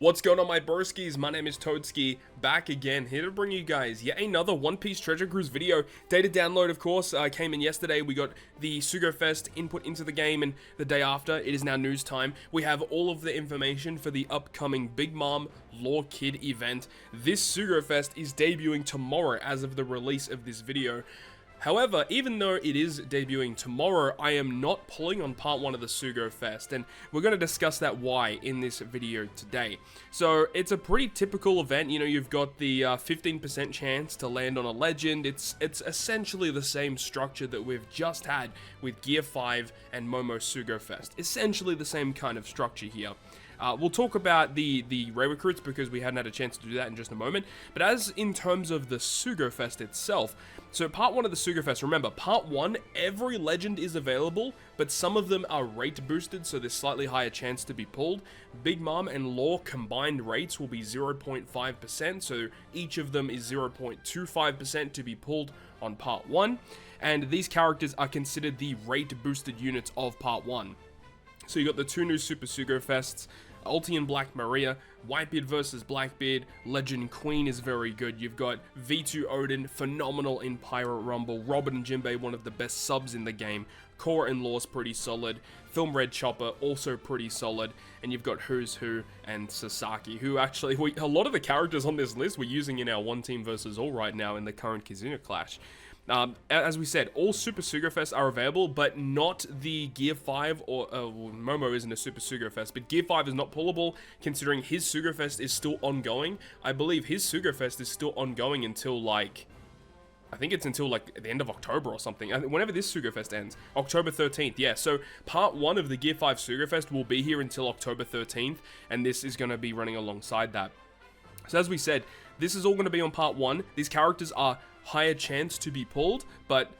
What's going on, my broskiis? My name is Toadskii, back again, here to bring you guys yet another One Piece Treasure Cruise video. Data download, of course, came in yesterday. We got the Sugo-Fest input into the game, and the day after, it is now news time. We have all of the information for the upcoming Big Mom Law Kid event. This Sugo-Fest is debuting tomorrow as of the release of this video. However, even though it is debuting tomorrow, I am not pulling on part 1 of the Sugo-Fest, and we're going to discuss that why in this video today. So, it's a pretty typical event. You know, you've got the 15% chance to land on a legend. It's essentially the same structure that we've just had with Gear 5 and Momo Sugo-Fest. Essentially the same kind of structure here. We'll talk about the Ray recruits because we hadn't had a chance to do that in just a moment. But as in terms of the Sugo-Fest itself, so part 1 of the Sugo-Fest, remember, part 1, every legend is available, but some of them are rate boosted, so there's slightly higher chance to be pulled. Big Mom and Law combined rates will be 0.5%, so each of them is 0.25% to be pulled on part 1. And these characters are considered the rate boosted units of part 1. So you got the two new Super Sugo-Fests, Ulti and Black Maria, Whitebeard versus Blackbeard, Legend Queen is very good. You've got V2 Odin, phenomenal in Pirate Rumble, Robin and Jinbei, one of the best subs in the game, Korra and Law's pretty solid, Film Red Chopper, also pretty solid, and you've got Who's Who and Sasaki, who actually, a lot of the characters on this list we're using in our one team versus all right now in the current Kizuna Clash. As we said, all Super Sugo-Fests are available, but not the Gear 5 or Momo isn't a Super Sugo-Fest, but Gear 5 is not pullable considering his Sugo-Fest is still ongoing. I believe his Sugo-Fest is still ongoing until I think it's until the end of October or something. Whenever this Sugo-Fest ends. October 13th, yeah. So part 1 of the Gear 5 Sugo-Fest will be here until October 13th, and this is going to be running alongside that. So as we said, this is all going to be on part 1. These characters are higher chance to be pulled, but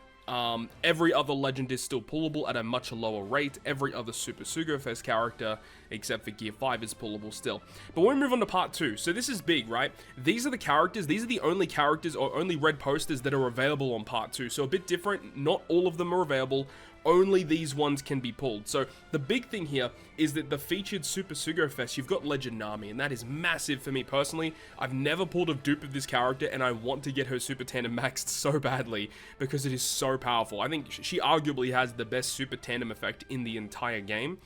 every other legend is still pullable at a much lower rate. Every other Super Sugo-Fest character, except for Gear 5, is pullable still. But when we move on to part 2, so this is big, right? These are the characters, these are the only characters or only red posters that are available on part 2. So a bit different, not all of them are available. Only these ones can be pulled. So the big thing here is that the featured Super Sugo-Fest, you've got Legend Nami, and that is massive for me personally. I've never pulled a dupe of this character, and I want to get her Super Tandem maxed so badly because it is so powerful. I think she arguably has the best Super Tandem effect in the entire game.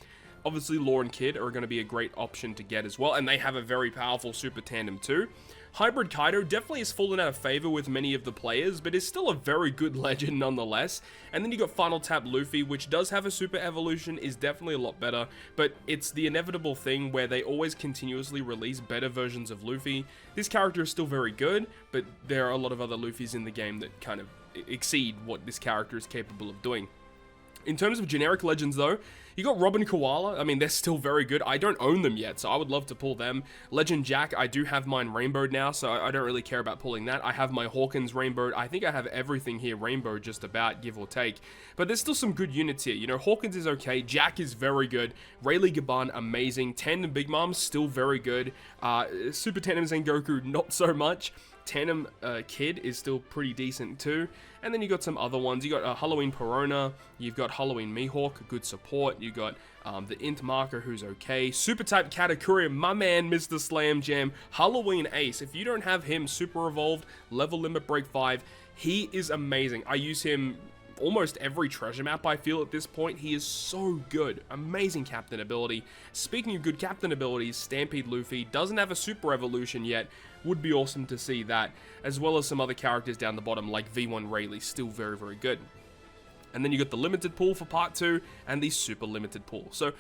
Obviously, Law and Kid are going to be a great option to get as well, and they have a very powerful Super Tandem too. Hybrid Kaido definitely has fallen out of favor with many of the players, but is still a very good legend nonetheless. And then you got Final Tap Luffy, which does have a super evolution, is definitely a lot better, but it's the inevitable thing where they always continuously release better versions of Luffy. This character is still very good, but there are a lot of other Luffys in the game that kind of exceed what this character is capable of doing. In terms of generic legends though, you got Robin Koala. I mean, they're still very good. I don't own them yet, so I would love to pull them. Legend Jack, I do have mine rainbowed now, so I don't really care about pulling that. I have my Hawkins rainbowed. I think I have everything here rainbowed just about, give or take. But there's still some good units here. You know, Hawkins is okay. Jack is very good. Rayleigh Gaban, amazing. Tandem Big Mom, still very good. Super Tandem Sengoku, not so much. Tandem Kid is still pretty decent too. And then you got some other ones. You got Halloween Perona. You've got Halloween Mihawk, good support. You got the Int Marker, who's okay. Super Type Katakuri, my man, Mr. Slam Jam. Halloween Ace. If you don't have him super evolved, level limit break 5, he is amazing. I use him almost every treasure map, I feel, at this point. He is so good. Amazing captain ability. Speaking of good captain abilities, Stampede Luffy doesn't have a super evolution yet. Would be awesome to see that, as well as some other characters down the bottom like V1 Rayleigh, still very, very good. And then you got the limited pool for part 2 and the super limited pool. So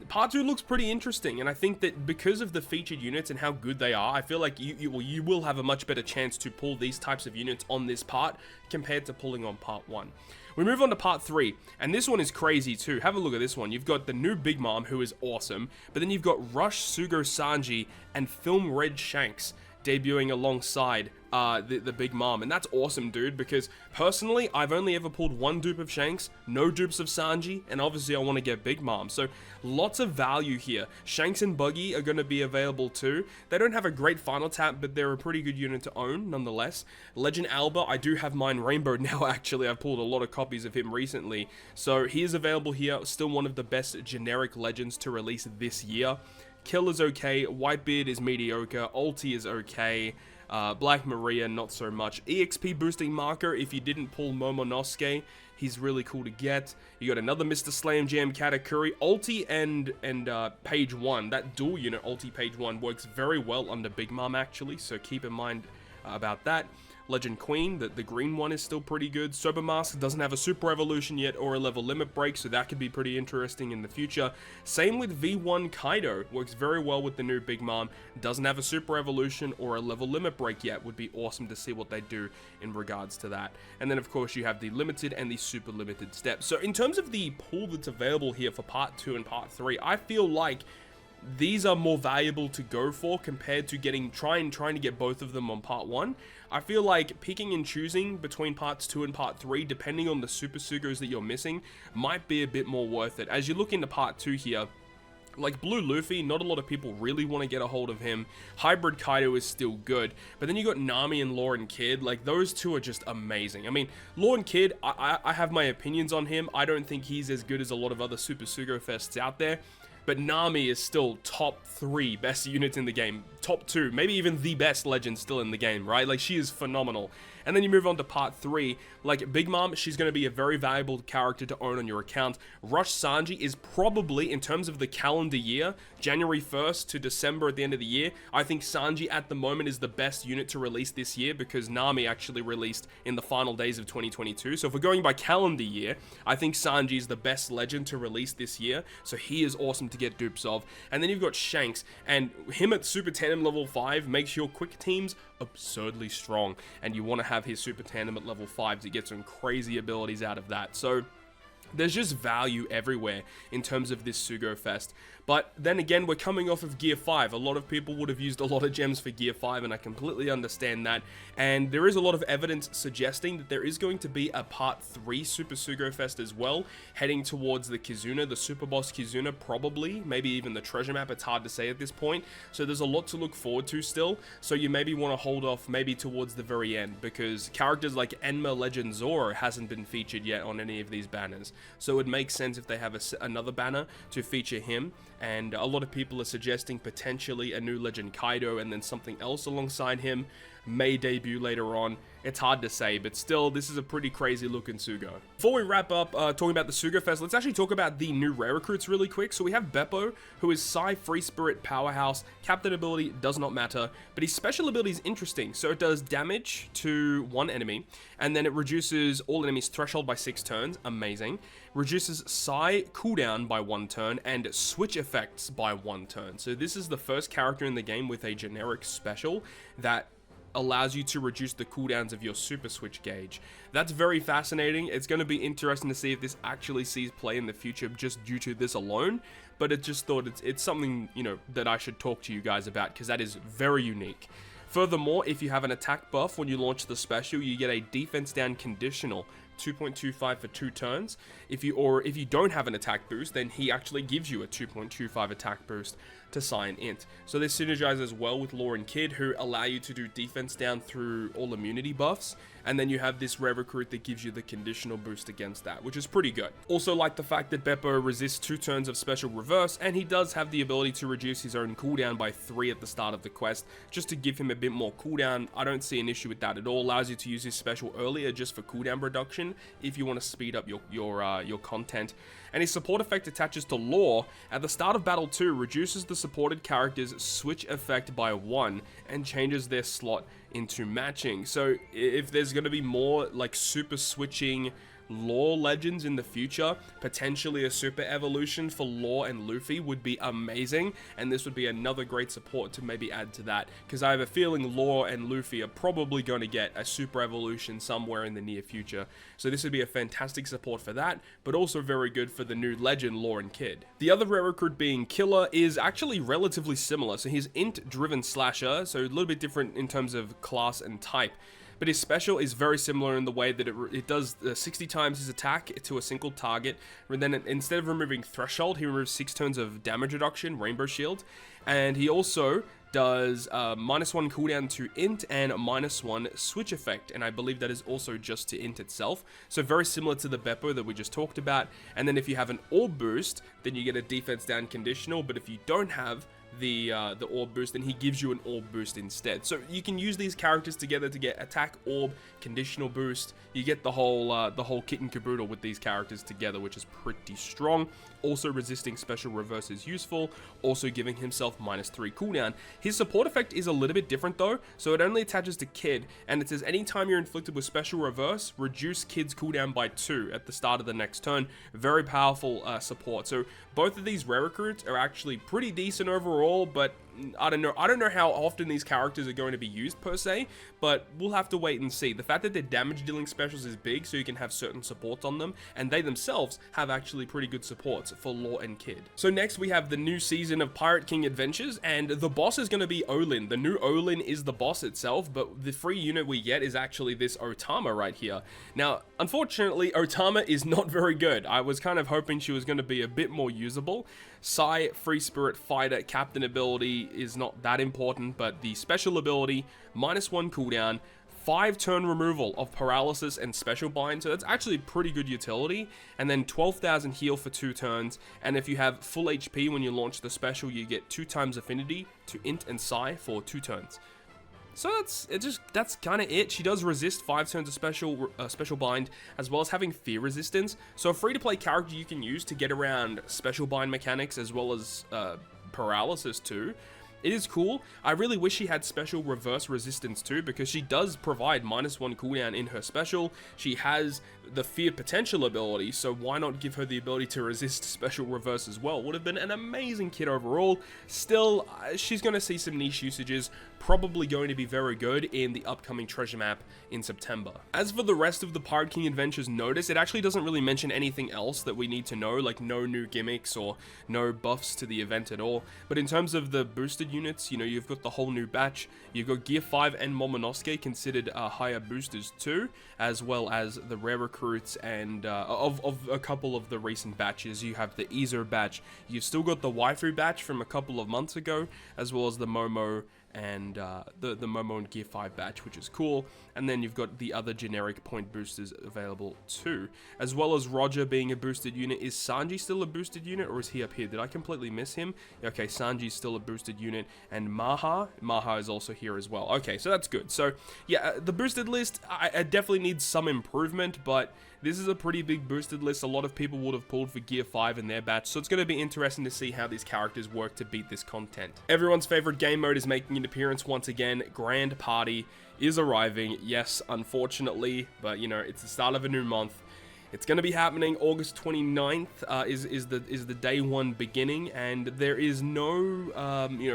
part 2 looks pretty interesting, and I think that because of the featured units and how good they are, I feel like you will have a much better chance to pull these types of units on this part compared to pulling on part 1. We move on to part 3, and this one is crazy too. Have a look at this one. You've got the new Big Mom, who is awesome, but then you've got Rush Sugo Sanji and Film Red Shanks debuting alongside the Big Mom, and that's awesome, dude, because personally, I've only ever pulled one dupe of Shanks, no dupes of Sanji, and obviously I want to get Big Mom, so lots of value here. Shanks and Buggy are going to be available too. They don't have a great final tap, but they're a pretty good unit to own, nonetheless. Legend Alba, I do have mine rainbowed now, actually. I've pulled a lot of copies of him recently, so he is available here, still one of the best generic legends to release this year. Killer's okay, Whitebeard is mediocre, Ulti is okay, Black Maria not so much. EXP boosting marker, if you didn't pull Momonosuke, he's really cool to get. You got another Mr. Slam Jam Katakuri. Ulti and Page 1, that dual unit Ulti Page 1 works very well under Big Mom actually, so keep in mind about that. Legend Queen, the green one is still pretty good. Sober Mask doesn't have a super evolution yet or a level limit break, so that could be pretty interesting in the future. Same with V1 Kaido, works very well with the new Big Mom. Doesn't have a super evolution or a level limit break yet. Would be awesome to see what they do in regards to that. And then of course you have the limited and the super limited steps. So in terms of the pool that's available here for part 2 and part 3, I feel like these are more valuable to go for compared to trying to get both of them on part 1. I feel like picking and choosing between parts 2 and part 3, depending on the super Sugos that you're missing, might be a bit more worth it. As you look into part 2 here, like Blue Luffy, not a lot of people really want to get a hold of him. Hybrid Kaido is still good, but then you got Nami and Law and Kid. Like, those two are just amazing. I mean, Law and Kid, I have my opinions on him. I don't think he's as good as a lot of other Super Sugo-Fests out there. But Nami is still top 3 best units in the game. Top 2, maybe even the best legend still in the game, right? Like, she is phenomenal. And then you move on to part 3, like Big Mom, she's going to be a very valuable character to own on your account. Rush Sanji is probably, in terms of the calendar year, January 1st to December at the end of the year, I think Sanji at the moment is the best unit to release this year because Nami actually released in the final days of 2022. So if we're going by calendar year, I think Sanji is the best legend to release this year. So he is awesome to get dupes of. And then you've got Shanks, and him at Super Tandem level 5 makes your quick teams absurdly strong, and you want to have his Super Tandem at level 5 to get some crazy abilities out of that. So there's just value everywhere in terms of this Sugo-Fest. But then again, we're coming off of Gear 5. A lot of people would have used a lot of gems for Gear 5, and I completely understand that. And there is a lot of evidence suggesting that there is going to be a Part 3 Super Sugo-Fest as well, heading towards the Kizuna, the Super Boss Kizuna, probably. Maybe even the treasure map, it's hard to say at this point. So there's a lot to look forward to still. So you maybe want to hold off maybe towards the very end, because characters like Enma Legend Zoro hasn't been featured yet on any of these banners. So it makes sense if they have another banner to feature him. And a lot of people are suggesting potentially a new Legend Kaido and then something else alongside him may debut later on. It's hard to say, but still, this is a pretty crazy looking Sugo. Before we wrap up talking about the Sugo-Fest, let's actually talk about the new rare recruits really quick. So we have Bepo, who is Psy Free Spirit Powerhouse. Captain ability does not matter, but his special ability is interesting. So it does damage to one enemy, and then it reduces all enemies' threshold by 6 turns. Amazing. Reduces Psy cooldown by 1 turn, and switch effects by 1 turn. So this is the first character in the game with a generic special that allows you to reduce the cooldowns of your super switch gauge. That's very fascinating. It's going to be interesting to see if this actually sees play in the future just due to this alone, but it just thought it's something, you know, that I should talk to you guys about, because that is very unique. Furthermore, if you have an attack buff when you launch the special, you get a defense down conditional 2.25 for 2 turns. If you don't have an attack boost, then he actually gives you a 2.25 attack boost to Psy and Int. So this synergizes well with Law and Kid, who allow you to do defense down through all immunity buffs, and then you have this rare recruit that gives you the conditional boost against that, which is pretty good. Also like the fact that Bepo resists 2 turns of special reverse, and he does have the ability to reduce his own cooldown by 3 at the start of the quest, just to give him a bit more cooldown. I don't see an issue with that at all. Allows you to use his special earlier just for cooldown reduction if you want to speed up your content. And his support effect attaches to Law. At the start of Battle 2, reduces the supported character's switch effect by 1 and changes their slot into matching. So if there's going to be more like super switching Law legends in the future, potentially a super evolution for Law and Luffy would be amazing, and this would be another great support to maybe add to that, because I have a feeling Law and Luffy are probably going to get a super evolution somewhere in the near future. So this would be a fantastic support for that, but also very good for the new legend Law and Kid. The other rare recruit being Killer is actually relatively similar. So he's int driven slasher, so a little bit different in terms of class and type. But his special is very similar in the way that it does 60 times his attack to a single target. And then instead of removing Threshold, he removes 6 turns of damage reduction, Rainbow Shield. And he also does -1 cooldown to Int and -1 switch effect. And I believe that is also just to Int itself. So very similar to the Bepo that we just talked about. And then if you have an Orb boost, then you get a defense down conditional. But if you don't have the orb boost, and he gives you an orb boost instead. So you can use these characters together to get attack, orb, conditional boost. You get the whole kit and caboodle with these characters together, which is pretty strong. Also, resisting special reverse is useful, also giving himself -3 cooldown. His support effect is a little bit different though, so it only attaches to Kid, and it says anytime you're inflicted with special reverse, reduce Kid's cooldown by 2 at the start of the next turn. Very powerful support. So both of these rare recruits are actually pretty decent overall, but I don't know how often these characters are going to be used per se, but we'll have to wait and see. The fact that their damage dealing specials is big, so you can have certain supports on them, and they themselves have actually pretty good supports for Law and Kid. So next we have the new season of Pirate King Adventures, and the boss is going to be Olin. The new Olin is the boss itself, but the free unit we get is actually this Otama right here. Now, unfortunately, Otama is not very good. I was kind of hoping she was going to be a bit more usable. Sai, Free Spirit Fighter, Captain ability is not that important, but the special ability, -1 cooldown, 5 turn removal of paralysis and special bind, so that's actually pretty good utility, and then 12,000 heal for 2 turns, and if you have full HP when you launch the special, you get 2 times affinity to Int and Sai for 2 turns. So that's kind of it. She does resist 5 turns of special bind, as well as having fear resistance. So a free-to-play character you can use to get around special bind mechanics as well as paralysis too. It is cool. I really wish she had special reverse resistance too, because she does provide -1 cooldown in her special. She has the fear potential ability, so why not give her the ability to resist special reverse as well? Would have been an amazing kit overall. Still, she's going to see some niche usages, probably going to be very good in the upcoming treasure map in September. As for the rest of the Pirate King Adventures notice, it actually doesn't really mention anything else that we need to know, like no new gimmicks or no buffs to the event at all. But in terms of the boosted units, you know, you've got the whole new batch. You've got Gear 5 and Momonosuke considered higher boosters too, as well as the rare recruits and of a couple of the recent batches. You have the Izo batch. You've still got the Waifu batch from a couple of months ago, as well as the Momo and the Momo and Gear 5 batch, which is cool. And then you've got the other generic point boosters available too, as well as Roger being a boosted unit. Is Sanji still a boosted unit, or is he up here? Did I completely miss him? Okay, Sanji's still a boosted unit, and Maha is also here as well. Okay, so that's good. So yeah, the boosted list, I definitely need some improvement, but this is a pretty big boosted list. A lot of people would have pulled for Gear 5 in their batch, so it's going to be interesting to see how these characters work to beat this content. Everyone's favorite game mode is making an appearance once again. Grand Party is arriving. Yes, unfortunately, but you know, it's the start of a new month. It's going to be happening August 29th is the day one beginning, and there is no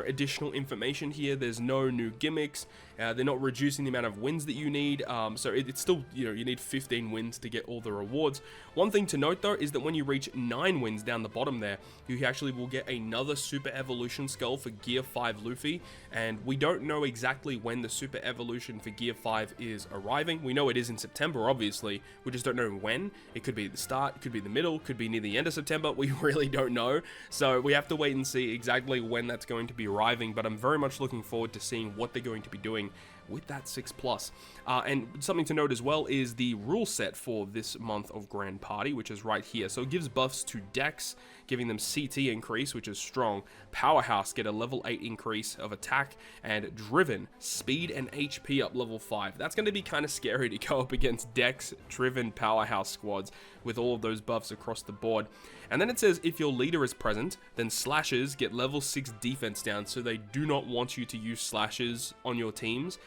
additional information here. There's no new gimmicks. They're not reducing the amount of wins that you need, so it's still, you need 15 wins to get all the rewards. One thing to note though is that when you reach 9 wins down the bottom there, you actually will get another Super Evolution skull for Gear 5 Luffy, and we don't know exactly when the Super Evolution for Gear 5 is arriving. We know it is in September, obviously, we just don't know when. It could be the start, it could be the middle, could be near the end of September, we really don't know, so we have to wait and see exactly when that's going to be arriving, but I'm very much looking forward to seeing what they're going to be doing with that 6+. And something to note as well is the rule set for this month of Grand Party, which is right here. So it gives buffs to Dex, giving them CT increase, which is strong. Powerhouse get a level 8 increase of attack, and Driven, speed and HP up level 5. That's going to be kind of scary to go up against Dex, Driven, Powerhouse squads with all of those buffs across the board. And then it says if your leader is present, then slashers get level 6 defense down, so they do not want you to use slashers on your teams.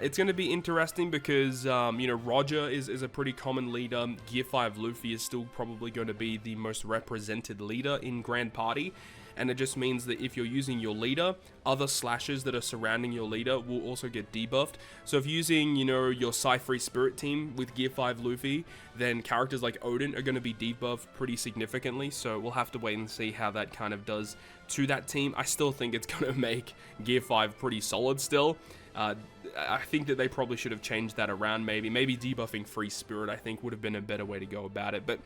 It's going to be interesting because, Roger is a pretty common leader. Gear 5 Luffy is still probably going to be the most represented leader in Grand Party. And it just means that if you're using your leader, other slashers that are surrounding your leader will also get debuffed. So if using, your Free Spirit team with Gear 5 Luffy, then characters like Odin are going to be debuffed pretty significantly. So we'll have to wait and see how that kind of does to that team. I still think it's going to make Gear 5 pretty solid still. I think that they probably should have changed that around maybe debuffing Free Spirit, I think, would have been a better way to go about it, but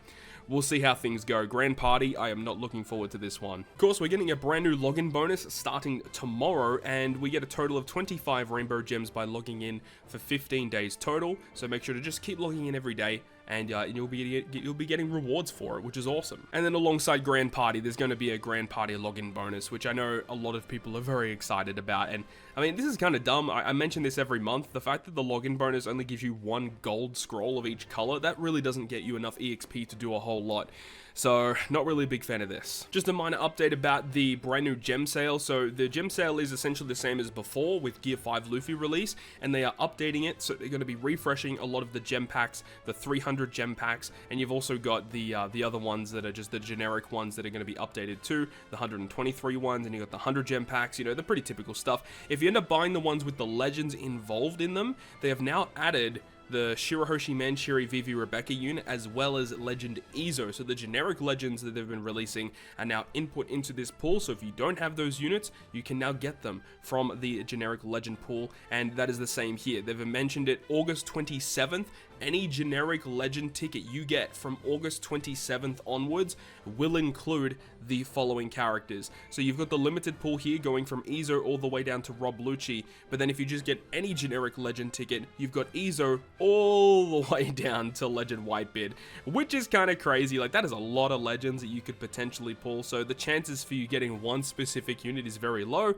we'll see how things go. Grand Party, I am not looking forward to this one. Of course, we're getting a brand new login bonus starting tomorrow, and we get a total of 25 rainbow gems by logging in for 15 days total, so make sure to just keep logging in every day and you'll be getting rewards for it, which is awesome. And then alongside Grand Party, there's going to be a Grand Party login bonus, which I know a lot of people are very excited about. And I mean, this is kind of dumb. I mention this every month. The fact that the login bonus only gives you one gold scroll of each color, that really doesn't get you enough EXP to do a whole lot. So, not really a big fan of this. Just a minor update about the brand new gem sale. So, the gem sale is essentially the same as before with Gear 5 Luffy release, and they are updating it. So, they're going to be refreshing a lot of the gem packs, the 300 gem packs, and you've also got the other ones that are just the generic ones that are going to be updated too, the 123 ones, and you got the 100 gem packs, you know, the pretty typical stuff. If you end up buying the ones with the legends involved in them, they have now added the Shirahoshi Manchiri Vivi Rebecca unit, as well as Legend Izo. So the generic legends that they've been releasing are now input into this pool. So if you don't have those units, you can now get them from the generic legend pool, and that is the same here. They've mentioned it August 27th. Any generic legend ticket you get from August 27th onwards will include the following characters. So you've got the limited pool here going from Izo all the way down to Rob Lucci, but then if you just get any generic legend ticket, you've got Izo all the way down to Legend Whitebeard, which is kind of crazy. Like, that is a lot of legends that you could potentially pull, so the chances for you getting one specific unit is very low.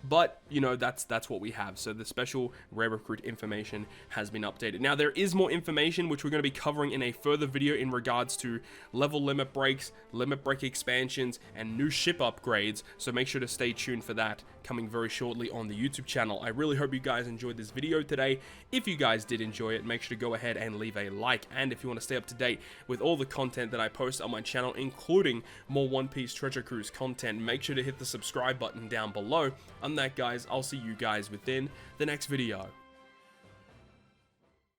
But, you know, that's what we have. So the special rare recruit information has been updated. Now, there is more information which we're going to be covering in a further video in regards to level limit breaks, limit break expansions, and new ship upgrades. So make sure to stay tuned for that coming very shortly on the YouTube channel. I really hope you guys enjoyed this video today. If you guys did enjoy it, make sure to go ahead and leave a like. And if you want to stay up to date with all the content that I post on my channel, including more One Piece Treasure Cruise content, make sure to hit the subscribe button down below. On that, guys, I'll see you guys within the next video.